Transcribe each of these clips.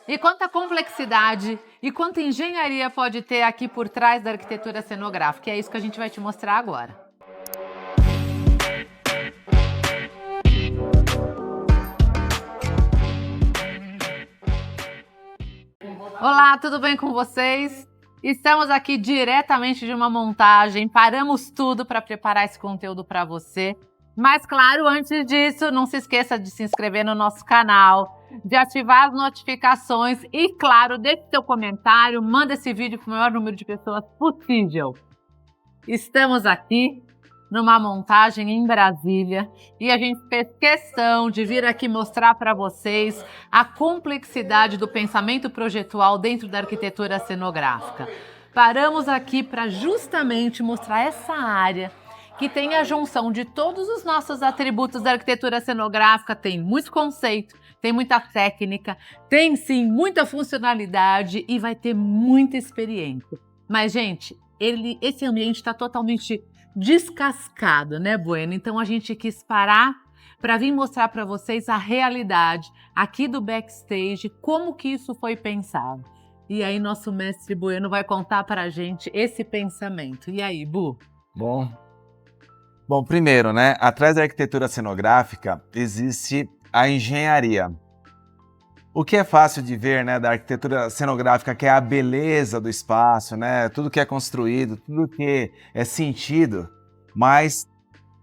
E quanta complexidade e quanta engenharia pode ter aqui por trás da arquitetura cenográfica. É isso que a gente vai te mostrar agora. Olá, tudo bem com vocês? Estamos aqui diretamente de uma montagem, paramos tudo para preparar esse conteúdo para você. Mas claro, antes disso, não se esqueça de se inscrever no nosso canal, de ativar as notificações e, claro, deixe seu comentário, manda esse vídeo para o maior número de pessoas possível. Estamos aqui numa montagem em Brasília e a gente fez questão de vir aqui mostrar para vocês a complexidade do pensamento projetual dentro da arquitetura cenográfica. Paramos aqui para justamente mostrar essa área que tem a junção de todos os nossos atributos da arquitetura cenográfica, tem muito conceito, tem muita técnica, tem sim muita funcionalidade e vai ter muita experiência. Mas, gente, esse ambiente está totalmente descascado, né, Bueno? Então a gente quis parar para vir mostrar para vocês a realidade aqui do backstage, como que isso foi pensado. E aí nosso mestre Bueno vai contar para a gente esse pensamento. E aí, Bu? Bom, primeiro, né, atrás da arquitetura cenográfica existe a engenharia. O que é fácil de ver, né, da arquitetura cenográfica, que é a beleza do espaço, né, tudo que é construído, tudo que é sentido, mas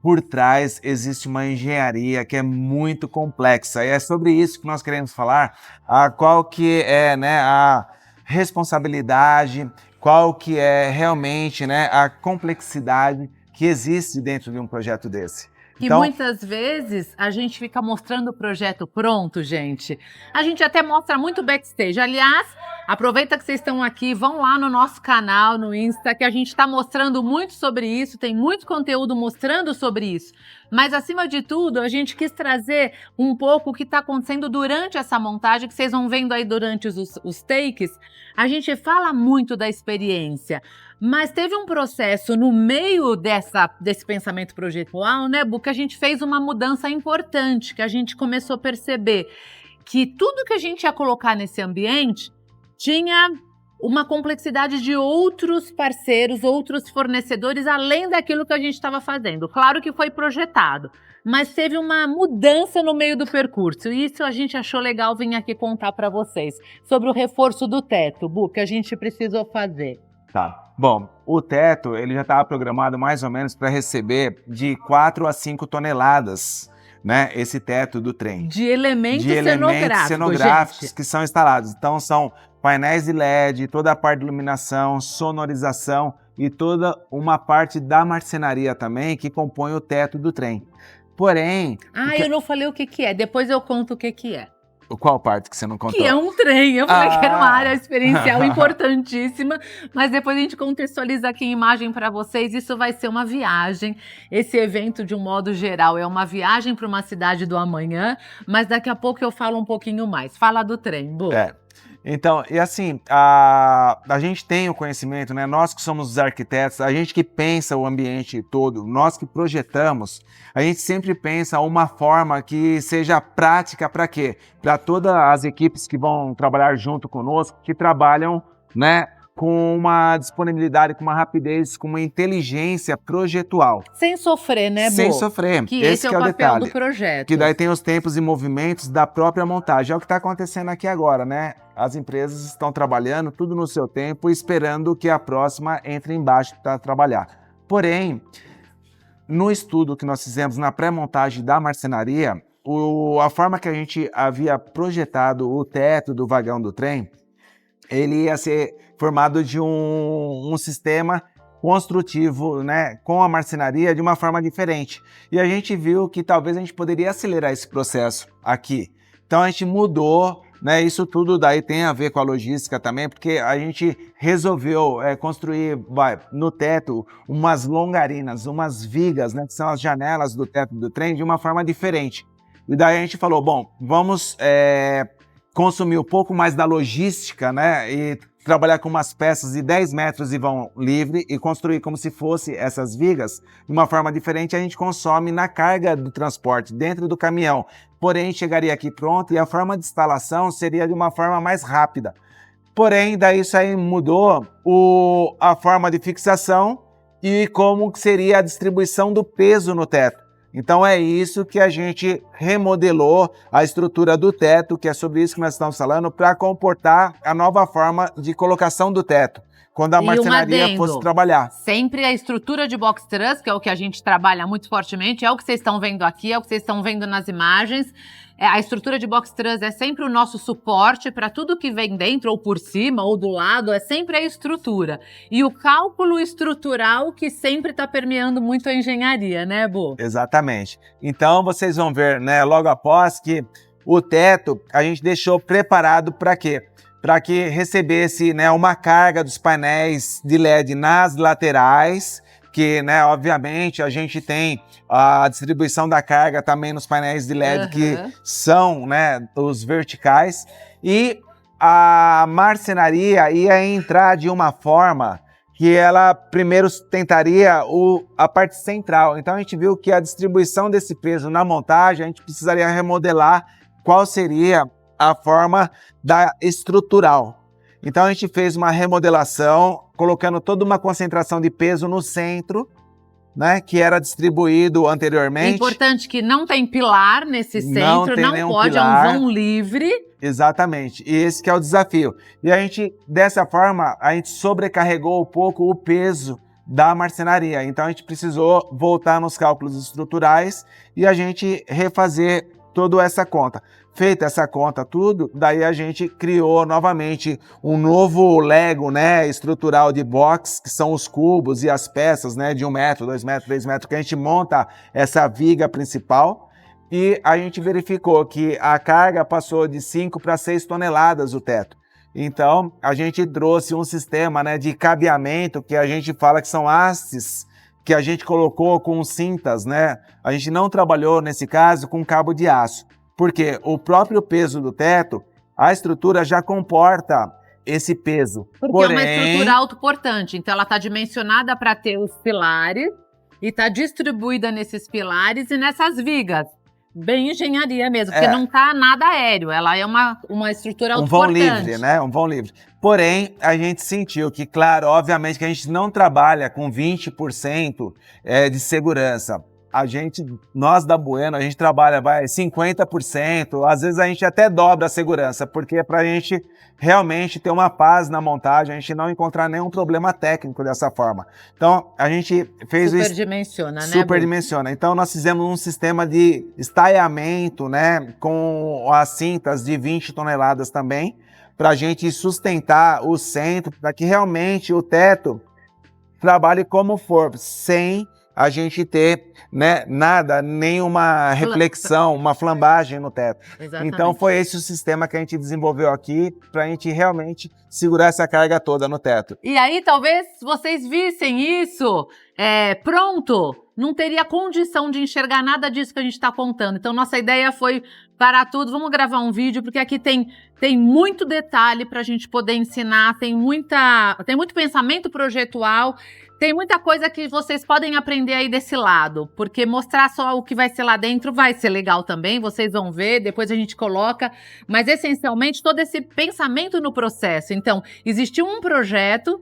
por trás existe uma engenharia que é muito complexa. E é sobre isso que nós queremos falar, qual que é, né, a responsabilidade, qual que é realmente, né, a complexidade que existe dentro de um projeto desse. Que muitas vezes a gente fica mostrando o projeto pronto, gente. A gente até mostra muito backstage. Aliás, aproveita que vocês estão aqui, vão lá no nosso canal, no Insta, que a gente está mostrando muito sobre isso, tem muito conteúdo mostrando sobre isso. Mas, acima de tudo, a gente quis trazer um pouco o que está acontecendo durante essa montagem, que vocês vão vendo aí durante os takes. A gente fala muito da experiência, mas teve um processo no meio desse pensamento projetual, né, Bu, que a gente fez uma mudança importante, que a gente começou a perceber que tudo que a gente ia colocar nesse ambiente tinha uma complexidade de outros parceiros, outros fornecedores, além daquilo que a gente estava fazendo. Claro que foi projetado, mas teve uma mudança no meio do percurso. E isso a gente achou legal vir aqui contar para vocês sobre o reforço do teto, Bu, que a gente precisou fazer. Tá. Bom, o teto ele já estava programado mais ou menos para receber de 4 a 5 toneladas, né, esse teto do trem. De elementos cenográficos, gente, que são instalados. Então são painéis de LED, toda a parte de iluminação, sonorização e toda uma parte da marcenaria também que compõe o teto do trem. Porém... eu não falei o que é, depois eu conto o que é. Qual parte que você não contou? Que é um trem. Eu falei que era uma área experiencial importantíssima, mas depois a gente contextualiza aqui em imagem para vocês. Isso vai ser uma viagem. Esse evento, de um modo geral, é uma viagem para uma cidade do amanhã, mas daqui a pouco eu falo um pouquinho mais. Fala do trem, Bu. Então, e assim, a gente tem o conhecimento, né? Nós que somos os arquitetos, a gente que pensa o ambiente todo, nós que projetamos, a gente sempre pensa uma forma que seja prática para quê? Para todas as equipes que vão trabalhar junto conosco, que trabalham, né, com uma disponibilidade, com uma rapidez, com uma inteligência projetual. Sem sofrer, né, Bu? Sem sofrer. Que esse é o papel do projeto. Que daí tem os tempos e movimentos da própria montagem. É o que está acontecendo aqui agora, né? As empresas estão trabalhando tudo no seu tempo, esperando que a próxima entre embaixo para trabalhar. Porém, no estudo que nós fizemos na pré-montagem da marcenaria, a forma que a gente havia projetado o teto do vagão do trem, ele ia ser formado de um sistema construtivo, né, com a marcenaria de uma forma diferente. E a gente viu que talvez a gente poderia acelerar esse processo aqui. Então a gente mudou, né, isso tudo daí tem a ver com a logística também, porque a gente resolveu construir no teto umas longarinas, umas vigas, né, que são as janelas do teto do trem, de uma forma diferente. E daí a gente falou, bom, vamos consumir um pouco mais da logística, né, e trabalhar com umas peças de 10 metros de vão livre e construir como se fosse essas vigas, de uma forma diferente a gente consome na carga do transporte, dentro do caminhão. Porém, chegaria aqui pronto e a forma de instalação seria de uma forma mais rápida. Porém, daí isso aí mudou a forma de fixação e como seria a distribuição do peso no teto. Então é isso que a gente remodelou a estrutura do teto, que é sobre isso que nós estamos falando, para comportar a nova forma de colocação do teto, quando a marcenaria fosse trabalhar. Sempre a estrutura de box truss, que é o que a gente trabalha muito fortemente, é o que vocês estão vendo aqui, é o que vocês estão vendo nas imagens. A estrutura de box truss é sempre o nosso suporte para tudo que vem dentro, ou por cima, ou do lado, é sempre a estrutura. E o cálculo estrutural que sempre está permeando muito a engenharia, né, Bu? Exatamente. Então vocês vão ver, né, logo após que o teto a gente deixou preparado para quê? Para que recebesse, né, uma carga dos painéis de LED nas laterais, que, né, obviamente, a gente tem a distribuição da carga também nos painéis de LED, que são, né, os verticais, e a marcenaria ia entrar de uma forma que ela primeiro tentaria a parte central. Então a gente viu que a distribuição desse peso na montagem, a gente precisaria remodelar qual seria a forma da estrutural. Então a gente fez uma remodelação, colocando toda uma concentração de peso no centro, né, que era distribuído anteriormente. É importante que não tem pilar nesse centro, não pode, pilar. É um vão livre. Exatamente, e esse que é o desafio. E a gente, dessa forma, a gente sobrecarregou um pouco o peso da marcenaria. Então a gente precisou voltar nos cálculos estruturais e a gente refazer toda essa conta. Feita essa conta tudo, daí a gente criou novamente um novo Lego, né, estrutural de box, que são os cubos e as peças, né, de 1 metro, 2 metros, 3 metros, que a gente monta essa viga principal. E a gente verificou que a carga passou de 5 para 6 toneladas o teto. Então, a gente trouxe um sistema, né, de cabeamento, que a gente fala que são hastes, que a gente colocou com cintas, né? A gente não trabalhou, nesse caso, com cabo de aço. Porque o próprio peso do teto, a estrutura já comporta esse peso. Porque é uma estrutura autoportante, então ela está dimensionada para ter os pilares e está distribuída nesses pilares e nessas vigas. Bem engenharia mesmo, porque não está nada aéreo, ela é uma estrutura autoportante. Um vão livre, né? Um vão livre. Porém, a gente sentiu que, claro, obviamente que a gente não trabalha com 20% de segurança. Nós da Bueno, a gente trabalha 50%, às vezes a gente até dobra a segurança, porque é para a gente realmente ter uma paz na montagem, a gente não encontrar nenhum problema técnico dessa forma. Então, a gente fez isso. Superdimensiona, né? Superdimensiona. Então, nós fizemos um sistema de estaiamento, né, com as cintas de 20 toneladas também, para a gente sustentar o centro, para que realmente o teto trabalhe como for, sem a gente ter, né, nada, nenhuma reflexão, uma flambagem no teto. Exatamente. Então foi esse o sistema que a gente desenvolveu aqui para a gente realmente segurar essa carga toda no teto. E aí talvez vocês vissem isso pronto, não teria condição de enxergar nada disso que a gente está contando. Então nossa ideia foi parar tudo, vamos gravar um vídeo, porque aqui tem muito detalhe para a gente poder ensinar, tem muito pensamento projetual. Tem muita coisa que vocês podem aprender aí desse lado, porque mostrar só o que vai ser lá dentro vai ser legal também, vocês vão ver, depois a gente coloca, mas essencialmente todo esse pensamento no processo. Então, existiu um projeto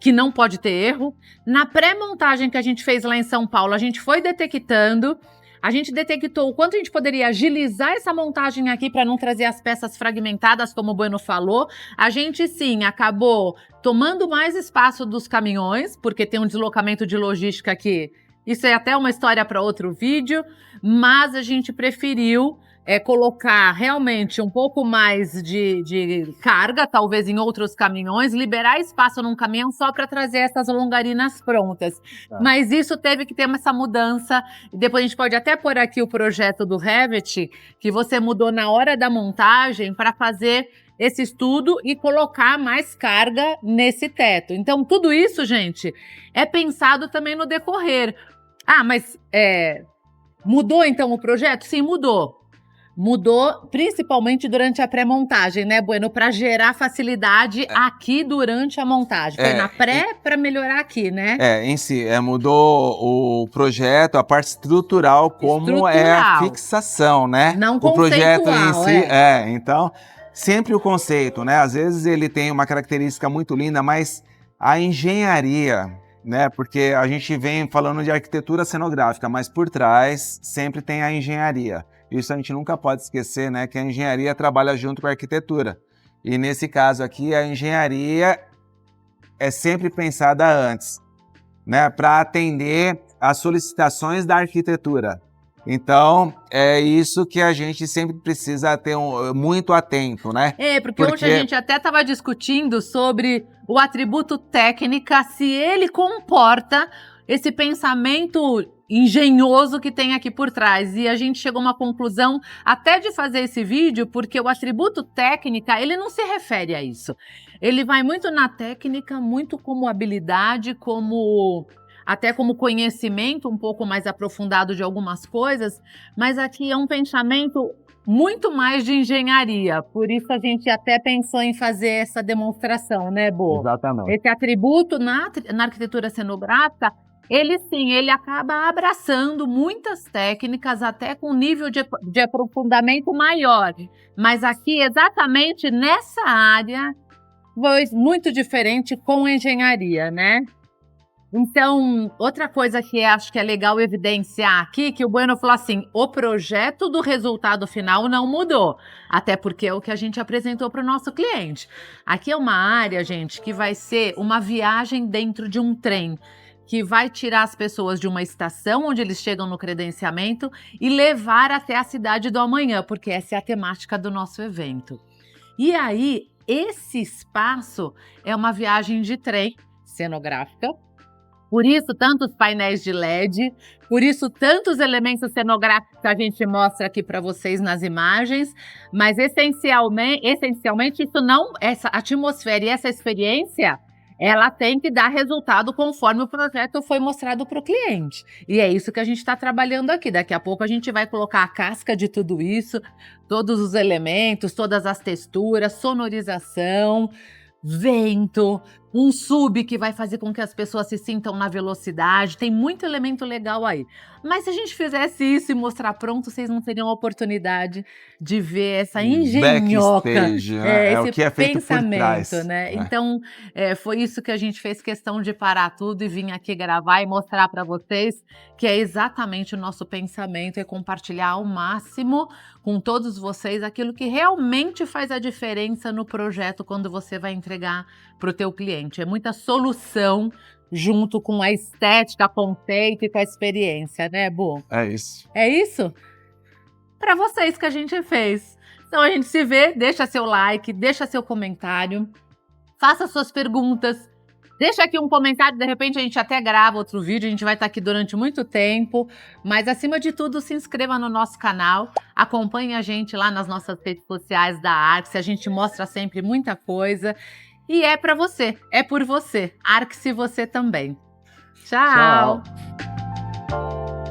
que não pode ter erro. Na pré-montagem que a gente fez lá em São Paulo, a gente foi detectando, a gente detectou o quanto a gente poderia agilizar essa montagem aqui para não trazer as peças fragmentadas, como o Bueno falou. A gente, sim, acabou tomando mais espaço dos caminhões, porque tem um deslocamento de logística aqui. Isso é até uma história para outro vídeo, mas a gente preferiu colocar realmente um pouco mais de carga, talvez em outros caminhões, liberar espaço num caminhão só para trazer essas longarinas prontas. Tá. Mas isso teve que ter essa mudança. Depois a gente pode até pôr aqui o projeto do Revit, que você mudou na hora da montagem para fazer esse estudo e colocar mais carga nesse teto. Então, tudo isso, gente, é pensado também no decorrer. Ah, mas mudou então o projeto? Sim, mudou. mudou principalmente durante a pré-montagem, né, Bueno? Para gerar facilidade aqui durante a montagem. Foi na pré para melhorar aqui, né? Em si, mudou o projeto, a parte estrutural, como é a fixação, né? Não o projeto em conceitual, si, então, sempre o conceito, né? Às vezes ele tem uma característica muito linda, mas a engenharia, né? Porque a gente vem falando de arquitetura cenográfica, mas por trás sempre tem a engenharia. Isso a gente nunca pode esquecer, né? Que a engenharia trabalha junto com a arquitetura. E nesse caso aqui, a engenharia é sempre pensada antes, né? Para atender às solicitações da arquitetura. Então, é isso que a gente sempre precisa ter muito atento, né? Porque hoje a gente até estava discutindo sobre o atributo técnica, se ele comporta esse pensamento engenhoso que tem aqui por trás. E a gente chegou a uma conclusão até de fazer esse vídeo, porque o atributo técnica, ele não se refere a isso. Ele vai muito na técnica, muito como habilidade, até como conhecimento um pouco mais aprofundado de algumas coisas, mas aqui é um pensamento muito mais de engenharia, por isso a gente até pensou em fazer essa demonstração, né, Bo? Exatamente. Esse atributo na arquitetura cenográfica, ele acaba abraçando muitas técnicas, até com nível de aprofundamento maior, mas aqui, exatamente nessa área, foi muito diferente com engenharia, né? Então, outra coisa que acho que é legal evidenciar aqui, que o Bueno falou assim, o projeto do resultado final não mudou, até porque é o que a gente apresentou para o nosso cliente. Aqui é uma área, gente, que vai ser uma viagem dentro de um trem, que vai tirar as pessoas de uma estação onde eles chegam no credenciamento e levar até a cidade do amanhã, porque essa é a temática do nosso evento. E aí, esse espaço é uma viagem de trem cenográfica. Por isso, tantos painéis de LED, por isso, tantos elementos cenográficos que a gente mostra aqui para vocês nas imagens, mas essencialmente isso não, essa atmosfera e essa experiência, ela tem que dar resultado conforme o projeto foi mostrado para o cliente. E é isso que a gente está trabalhando aqui. Daqui a pouco a gente vai colocar a casca de tudo isso, todos os elementos, todas as texturas, sonorização, vento, um sub que vai fazer com que as pessoas se sintam na velocidade, tem muito elemento legal aí. Mas se a gente fizesse isso e mostrar pronto, vocês não teriam a oportunidade de ver essa engenhoca, backstage, né? esse o que é feito pensamento, por trás, né? Então, foi isso que a gente fez questão de parar tudo e vir aqui gravar e mostrar para vocês que é exatamente o nosso pensamento, é compartilhar ao máximo com todos vocês aquilo que realmente faz a diferença no projeto quando você vai entregar para o teu cliente. É muita solução junto com a estética, conceito e com a experiência, né, Bu? É isso. É isso? Para vocês que a gente fez. Então a gente se vê, deixa seu like, deixa seu comentário, faça suas perguntas, deixa aqui um comentário, de repente a gente até grava outro vídeo, a gente vai estar aqui durante muito tempo, mas acima de tudo se inscreva no nosso canal, acompanhe a gente lá nas nossas redes sociais da Arx, a gente mostra sempre muita coisa. E é para você, é por você. Arque-se você também. Tchau! Tchau!